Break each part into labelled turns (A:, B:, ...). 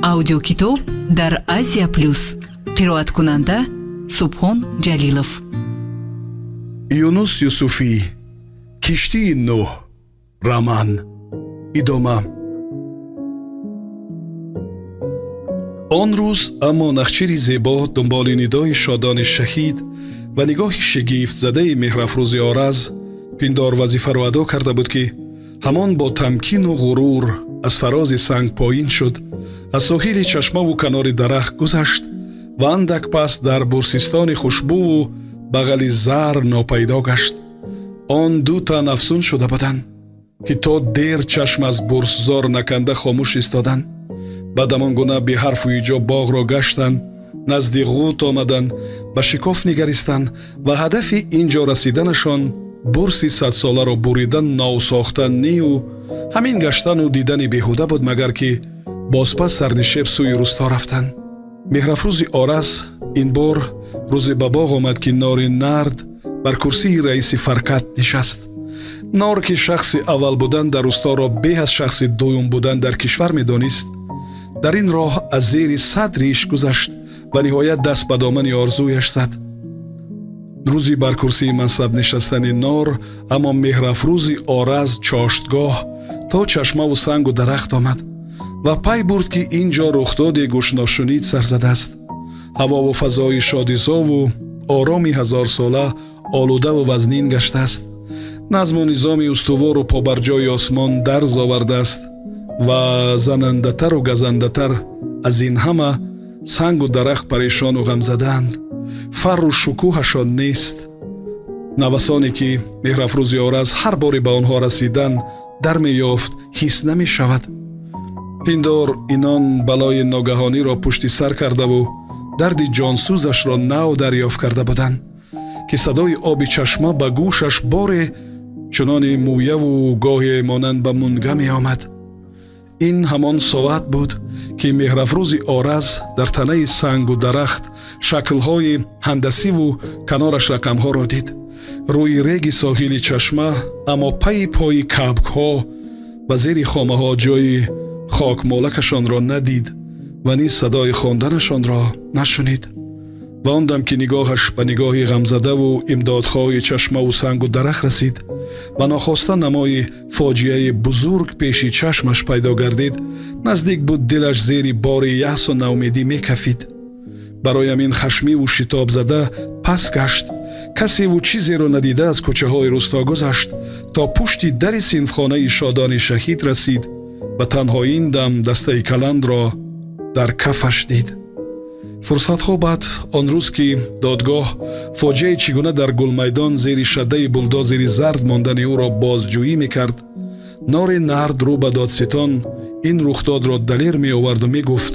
A: аудиокитоб дар Азия Плюс. қироаткунанда Субҳон Ҷалилов.
B: Юнус Юсуфӣ, Киштии Нӯҳ, роман. идома. он рӯз аммо нахчири зебо дунболи нидои шодони шаҳид ва нигоҳи шигифтзадаи Меҳрафрӯзи Ораз пиндор вазифаро адо карда буд, ки ҳамон бо тамкину ғурур аз фарози санг поин шуд, аз соҳили чашмаву канори дарахт гузашт ва андак пас дар бурсистони хушбӯву бағали зар нопайдо гашт. он ду тан афсун шуда буданд, ки то дер чашм аз бурсзор наканда хомӯш истоданд. баъд ҳамон гуна беҳарфу иҷоб боғро гаштанд, назди ғут омаданд, ба шикоф нигаристанд ва ҳадафи ин ҷо расиданашон бурси садсоларо буридан, новсохтан нию ҳамин гаштану дидани беҳуда буд, магар ки бозпас сарнишеб сӯи рӯсто рафтанд. Меҳрафрӯзи Ораз ин бор рӯзе ба боғ омад, ки нори нард бар курсии раиси фаркат нишаст. нор, ки шахси аввал будан дар рӯсторо беҳ аз шахси дуюм будан дар кишвар медонист, дар ин роҳ аз зери 100 риш гузашт ва ниҳоят даст ба домани орзуяш зад. рӯзи бар курсии мансаб нишастани нор, аммо Меҳрафрӯзи Ораз чоштгоҳ то чашмаву сангу дарахт омад ва пай бурд, ки ин ҷо рухдоди гӯшношунид сар задааст. ҳавову фазои шодизову ороми ҳазорсола олудаву вазнин гаштааст. назму низоми устувору побарҷои осмон дарз овардааст ва занандатару газандатар аз ин ҳама сангу дарахт парешону ғамзадаанд. фарру шукӯҳашон нест. навасоне, ки Меҳрафрӯзи Ораз ҳар боре ба онҳо расидан дар меёфт, ҳис намешавад. пиндор инон балои ногаҳониро пушти сар кардаву дарди ҷонсӯзашро нав дарёфт карда буданд, ки садои оби чашма ба гӯшаш боре чунони мӯяву гоҳе монанд ба мунга меомад. ин ҳамон соат буд, ки Меҳрафрӯзи Ораз дар танаи сангу дарахт шаклҳои ҳандасиву канораш рақамҳоро дид. рӯи реги соҳили чашма, аммо пайи пои кабкҳо ва зери хомаҳо ҷои хокмолакашонро надид ва низ садои хонданашонро нашунид. ва он дам, ки нигоҳаш ба нигоҳи ғамзадаву имдодхоҳи чашмаву сангу дарахт расид ва нохоста намои фоҷиаи бузург пеши чашмаш пайдо гардид, наздик буд дилаш зери бори яъсу наумедӣ мекафид. барои ҳамин хашмиву шитобзада пас гашт. касеву чизеро надида аз кӯчаҳои рӯсто гузашт, то пушти дари синфхонаи шодони шаҳид расид ва танҳо ин дам дастаи каландро дар кафаш дид. фурсатҳо баъд он рӯз, ки додгоҳ фоҷиаи чӣ гуна дар гулмайдон зери шаддаи булдозери зард мондани ӯро бозҷӯӣ мекард, нори нард рӯ ба додситон ин рухдодро далер меоварду мегуфт: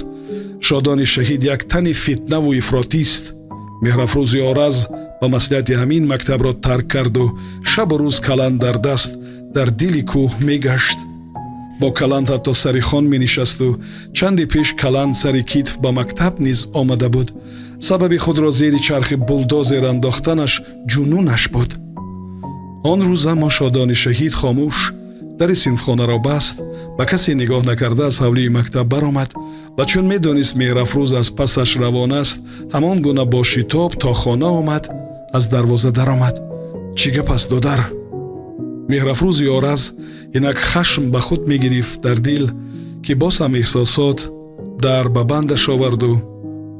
B: шодони шаҳид як тани фитнаву ифротист. Меҳрафрӯзи Ораз ба маслиҳати ҳамин мактабро тарк карду шабу рӯз каланд дар даст дар дили кӯҳ мегашт. бо каланд ҳатто сари хон менишасту чанди пеш каланд сари китф ба мактаб низ омада буд. сабаби худро зери чархи булдозер андохтанаш ҷунунаш буд. он рӯз аммо шодони шаҳид хомӯш дари синфхонаро баст, ба касе нигоҳ накарда аз ҳавлии мактаб баромад ва чун медонист Меҳрафрӯз аз пасаш равон аст, ҳамон гуна бо шитоб то хона омад, аз дарвоза даромад. чӣ гап аст додар? Меҳрафрӯзи Ораз инак хашм ба худ мегирифт дар дил, ки боз ҳам эҳсосот дар ба бандаш оварду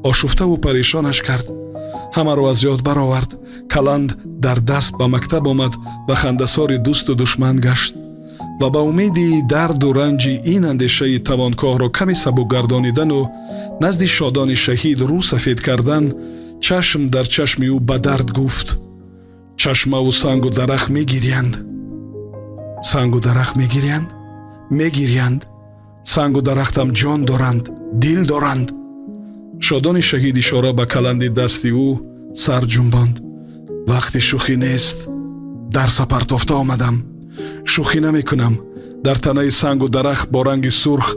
B: ошуфтаву парешонаш кард. ҳамаро аз ёд баровард. каланд дар даст ба мактаб омад ва хандасори дӯсту душман гашт ва ба умеди дарду ранҷи ин андешаи тавонкоҳро каме сабук гардонидану назди шодони шаҳид рӯ сафед кардан, чашм дар чашми ӯ ба дард гуфт: чашмаву сангу дарахт мегириянд. сангу дарахт мегириянд? мегириянд. сангу дарахтам ҷон доранд, дил доранд. шодони шаҳид ишора ба каланди дасти ӯ сар ҷунбонд. вақти шӯхӣ нест. дар сапартофта омадам. шӯхӣ намекунам. дар танаи сангу дарахт бо ранги сурх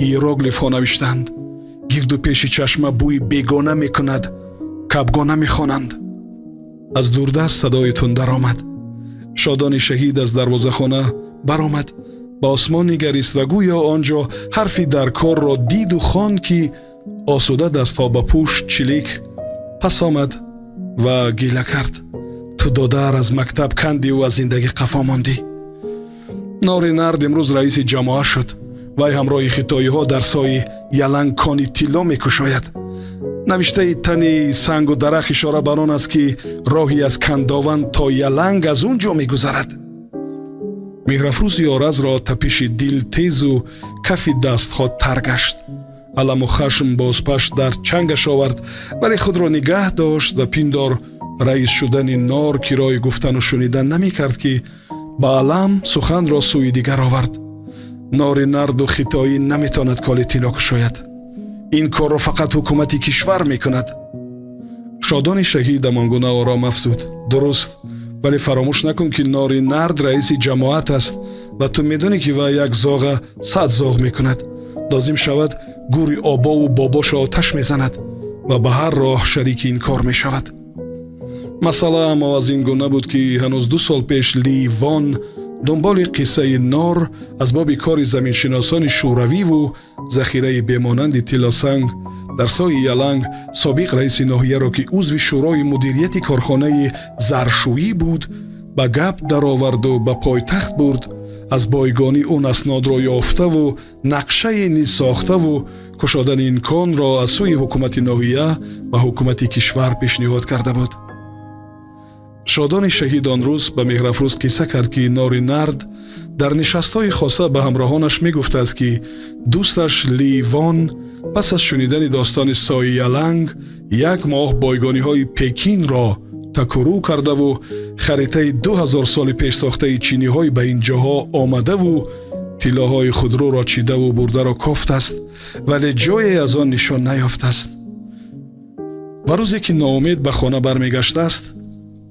B: иероглифҳо навиштанд. гирду пеши чашма бӯи бегона мекунад. кабгона мехонанд. аз дурдаст садои тун даромад. шодони шаҳид аз дарвозахона баромад ба осмон нигарист ва гӯё он ҷо ҳарфи дар корро диду хонд, ки осуда дастҳо ба пушт чилик. пас омад ва гила кард: ту додар аз мактаб кандиву аз зиндагӣ қафо мондӣ. Нори нард имрӯз раиси ҷамоа шуд. вай ҳамроҳи хитоиҳо дар сои яланг кони тилло мекушояд. навиштаи тани сангу дарахт ишора бар он аст, ки роҳи аз кандован то яланг аз он ҷо мегузарад. меҳрафрӯзи Оразро тапиши дил тезу кафи дастҳо тар гашт. аламу хашм бозпаш дар чангаш овард, вале худро нигаҳ дошт ва пиндор раис шудани Нор кирои гуфтану шунидан намекард, ки ба алам суханро сӯи дигар овард. нори нарду хитоӣ наметавонад коли тилло кушояд. ин корро фақат ҳукумати кишвар мекунад. шодони шаҳид ҳамон гуна ором афзуд: дуруст, вале фаромӯш накун, ки нори нард раиси ҷамоат аст ва ту медонӣ, ки вай як зоға 100 зоғ мекунад. лозим шавад гури обову бобоша оташ мезанад ва ба ҳар роҳ шарики ин кор мешавад. масъала аммо аз ин гуна буд, ки ҳанӯз 2 сол пеш Ли Вон дунболи қиссаи Нор аз боби кори заминшиносони шӯравиву захираи бемонанди тиллосанг дар сои яланг собиқ раиси ноҳияро, ки узви шӯрои мудирияти корхонаи заршӯӣ буд, ба гап дароварду ба пойтахт бурд. аз бойгонӣ он аснодро ёфтаву нақшае низ сохтаву кушодани ин конро аз сӯи ҳукумати ноҳия ва ҳукумати кишвар пешниҳод карда буд. шодони шаҳид он рӯз ба меҳрафрӯз қисса кард, ки нори нард дар нишастҳои хоса ба ҳамроҳонаш мегуфтааст, ки дӯсташ Ли Вон пас аз шунидани достони сои яланг 1 моҳ бойгониҳои Пекинро такурӯ кардаву харитаи 2000 соли пеш сохтаи чиниҳои ба ин ҷоҳо омадаву тиллоҳои худрӯро чидаву бурдаро кофтааст, вале ҷое аз он нишон наёфтааст. ва рӯзе ки ноумед ба хона бармегаштааст,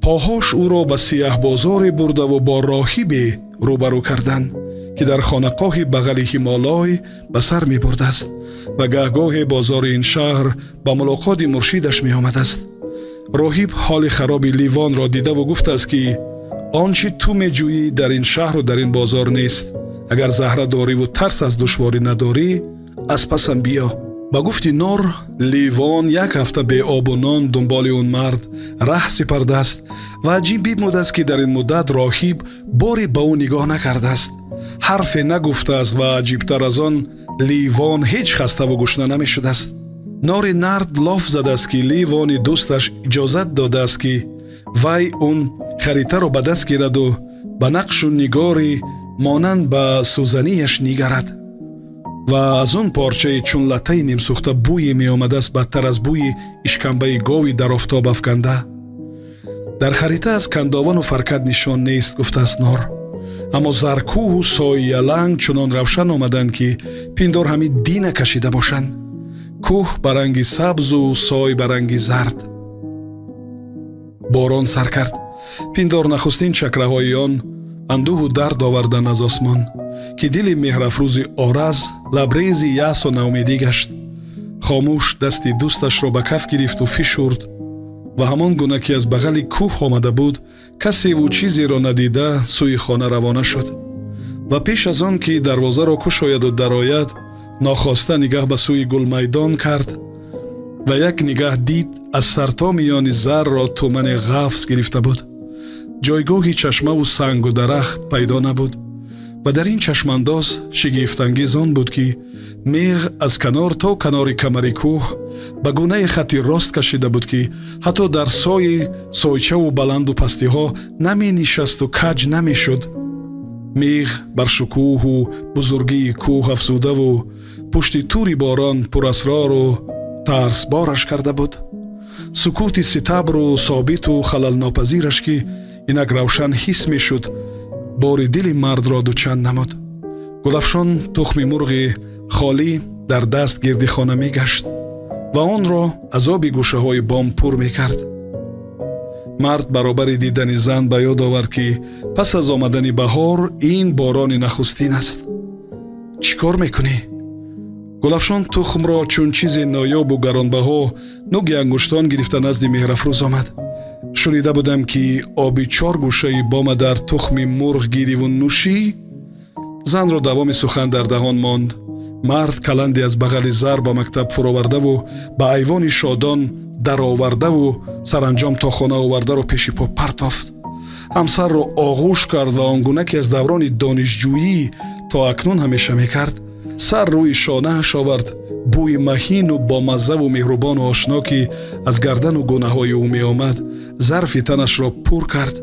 B: поҳош ӯро ба сияҳбозоре бурдаву бо роҳибе рӯбарӯ карданд, ки дар хонақоҳи бағали ҳимолой ба сар мебурдааст ва гаҳгоҳе бозори ин шаҳр ба мулоқоти муршидаш меомадааст. роҳиб ҳоли хароби Ливонро дидаву гуфтааст, ки он чи ту меҷӯӣ дар ин шаҳру дар ин бозор нест. агар заҳра дориву тарс аз душворӣ надорӣ, аз пасам биё. ба гуфти Нор, Ливон 1 ҳафта бе обу нон дунболи он мард раҳ сипардааст ва аҷиб бимудааст, ки дар ин муддат роҳиб боре ба ӯ нигоҳ накардааст. ҳарфе нагуфтааст ва аҷибтар аз он Ливон ҳеҷ хаставу гушна намешудааст. нори нард лоф задааст, ки Ливони дӯсташ иҷозат додааст, ки вай он харитаро ба даст гираду ба нақшу нигори монанд ба сӯзанияш нигарад. ва аз он порчаи чун латтаи нимсӯхта бӯе меомадааст, бадтар аз бӯи ишкамбаи гови дар офтоб афканда. дар харита аз кандовану фаркат нишон нест, гуфтааст Нор. аммо заркӯҳу сои яланг чунон равшан омаданд, ки пиндор ҳамин дина кашида бошанд. кӯҳ ба ранги сабзу сой ба ранги зард. борон сар кард. пиндор нахустин чакраҳои он андӯҳу дард оварданд аз осмон, ки дили меҳрафрӯзи Ораз лабрези яъсу наумедӣ гашт. хомӯш дасти дӯсташро ба каф гирифту фишурд ва ҳамон гуна, ки аз бағали кӯҳ омада буд, касеву чизеро надида сӯи хона равона шуд. ва пеш аз он, ки дарвозаро кушояду дарояд, нохоста нигаҳ ба сӯи гулмайдон кард ва як нигаҳ дид аз сарто миёни зарро тумани ғафз гирифта буд. ҷойгоҳи чашмаву сангу дарахт пайдо набуд ва дар ин чашмандоз шигифтангез он буд, ки меғ аз канор то канори камари кӯҳ ба гунае хати рост кашида буд, ки ҳатто дар сои сойчаву баланду пастиҳо наменишасту каҷ намешуд. меғ бар шукӯҳу бузургии кӯҳ афзудаву пушти тури борон пурасрору тарсбораш карда буд. сукути ситабру собиту халалнопазираш, ки инак равшан ҳис мешуд, бори дили мардро дучанд намуд. гулафшон тухми мурғи холӣ дар даст гирди хона мегашт ва онро аз оби гӯшаҳои бом пур мекард. мард баробари дидани зан ба ёд овард, ки пас аз омадани баҳор ин борони нахустин аст. чӣ кор мекунӣ? гулафшон тухмро чун чизи ноёбу гаронбаҳо нуги ангуштон гирифта назди меҳрафрӯз омад. шунида будам, ки оби 4 гӯшаи бома дар тухми мурғ гириву нӯшӣ. занро давоми сухан дар даҳон монд. мард каланде аз бағали зар ба мактаб фуровардаву ба айвони шодон даровардаву саранҷом то хона овардаро пеши по партофт. ҳамсарро оғӯш кард ва он гуна ки аз даврони донишҷӯӣ то акнун ҳамеша мекард, сар рӯи шонааш овард. бӯи маҳину бомаззаву меҳрубону ошно ки аз гардану гӯнаҳои ӯ меомад, зарфи танашро пур кард.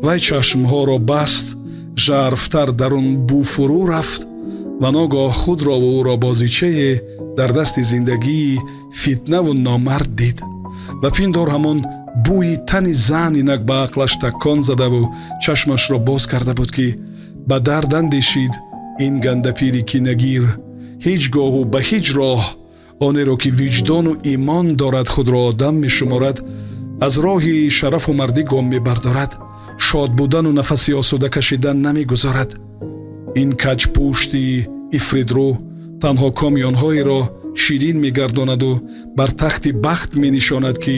B: вай чашмҳоро баст, жарфтар дар он бӯ фурӯ рафт ва ногоҳ худро ва ӯро бозичае дар дасти зиндагии фитнаву номард дид. ва пиндор ҳамон бӯи тани зан инак ба ақлаш таккон задаву чашмашро боз карда буд ки ба дард андешид ин гандапири кинагир. ҳеҷ гоҳу ба ҳеҷ роҳ онеро ки виҷдону имон дорад худро одам мешуморад, аз роҳи шарафу мардӣ гом мебардорад, шод будану нафаси осуда кашидан намегузорад. ин каҷпушти ифридрӯ танҳо комёнҳоеро ширин мегардонаду бар тахти бахт менишонад ки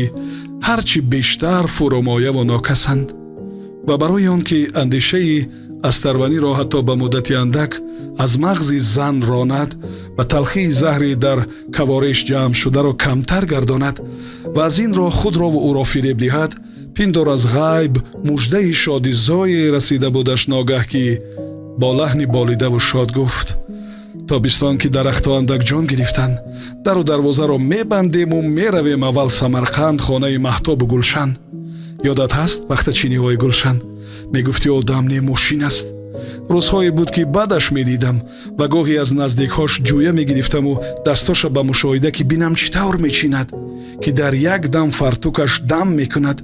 B: ҳарчи бештар фурӯмояву нокасанд. ва барои он ки андешаи астарваниро ҳатто ба муддати андак аз мағзи зан ронад ва талхии заҳри дар кавореш ҷамъшударо камтар гардонад ва аз ин роҳ худро ва ӯро фиреб диҳад, пиндор аз ғайб муждаи шодизое расида будаш ногаҳ ки бо лаҳни болидаву шод гуфт: тобистон ки дарахтҳо андак ҷон гирифтанд, дару дарвозаро мебандему меравем аввал Самарқанд, хонаи Маҳтобу Гулшан. ёдат ҳаст бахтачиниҳои Гулшан? мегуфти одам не мошин аст. рӯзҳое буд ки баъдаш медидам ва гоҳе аз наздикҳош ҷӯя мегирифтаму дастоша ба мушоҳида ки бинам чӣ тавр мечинад, ки дар як дам фартукаш дам мекунад.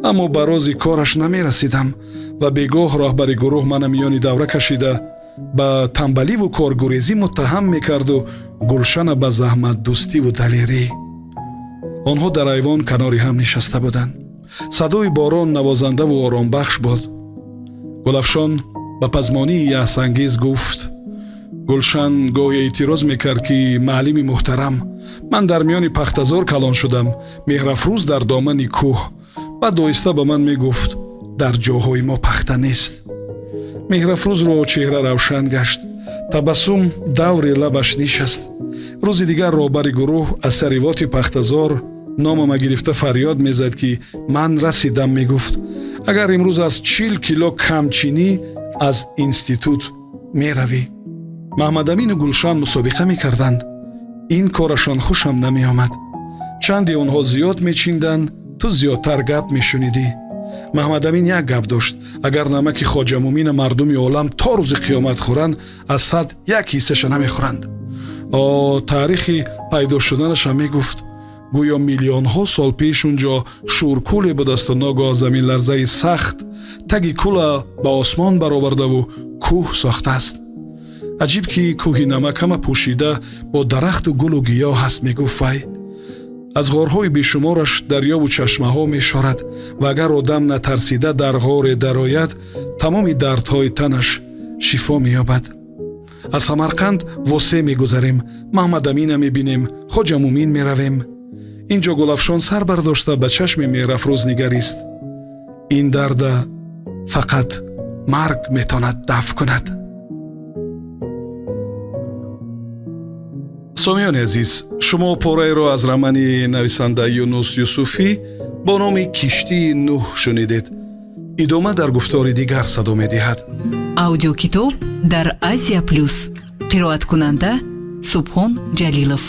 B: аммо ба рози кораш намерасидам ва бегоҳ роҳбари гурӯҳ мана миёни давра кашида ба тамбаливу коргурезӣ муттаҳам мекарду Гулшана ба заҳматдӯстиву далерӣ. онҳо дар айвон канори ҳам нишаста буданд. садои борон навозандаву оромбахш буд. гулафшон ба пазмонии яъсангез гуфт: гулшан гоҳе эътироз мекард ки маълими муҳтарам, ман дар миёни пахтазор калон шудам, меҳрафрӯз дар домани кӯҳ. баъд оҳиста ба ман мегуфт: дар ҷоҳои мо пахта нест. меҳрафрӯзро чеҳра равшан гашт, табассум даври лабаш нишаст. рӯзи дигар роҳбари гурӯҳ аз саривоти пахтазор номама гирифта фарёд мезад ки ман расидам. мегуфт: агар имрӯз аз 40 кило камчинӣ аз институт меравӣ. маҳмадамину Гулшан мусобиқа мекарданд. ин корашон хушам намеомад. чанде онҳо зиёд мечинданд, ту зиёдтар гап мешунидӣ. маҳмадамин як гап дошт: агар намаки хоҷамумина мардуми олам то рӯзи қиёмат хӯранд, аз 100 як ҳиссаша намехӯранд. таърихи пайдо шуданашам мегуфт: гӯё миллионҳо сол пеш унҷо шӯркӯле будасту ногоҳ заминларзаи сахт таги кӯла ба осмон баровардаву кӯҳ сохтааст. аҷиб ки кӯҳи намак ҳама пӯшида бо дарахту гулу гиёҳ ҳаст, мегуфт вай. аз ғорҳои бешумораш дарёву чашмаҳо мешорад ва агар одам натарсида дар ғоре дарояд, тамоми дардҳои танаш шифо меёбад. аз Самарқанд восе мегузарем, маҳмадамина мебинем, хоҷамумин меравем. ин ҷо Гулафшон сар бардошта ба чашми меҳрафрӯз нигарист. ин дарда фақат марг метавонад дафъ кунад. сомиёни азиз, шумо пораеро аз романи нависанда Юнус Юсуфӣ бо номи Киштии Нӯҳ шунидед. идома дар гуфтори дигар садо медиҳад.
A: аудиокитоб дар Азия Плюс. қироаткунанда Субҳон Ҷалилов.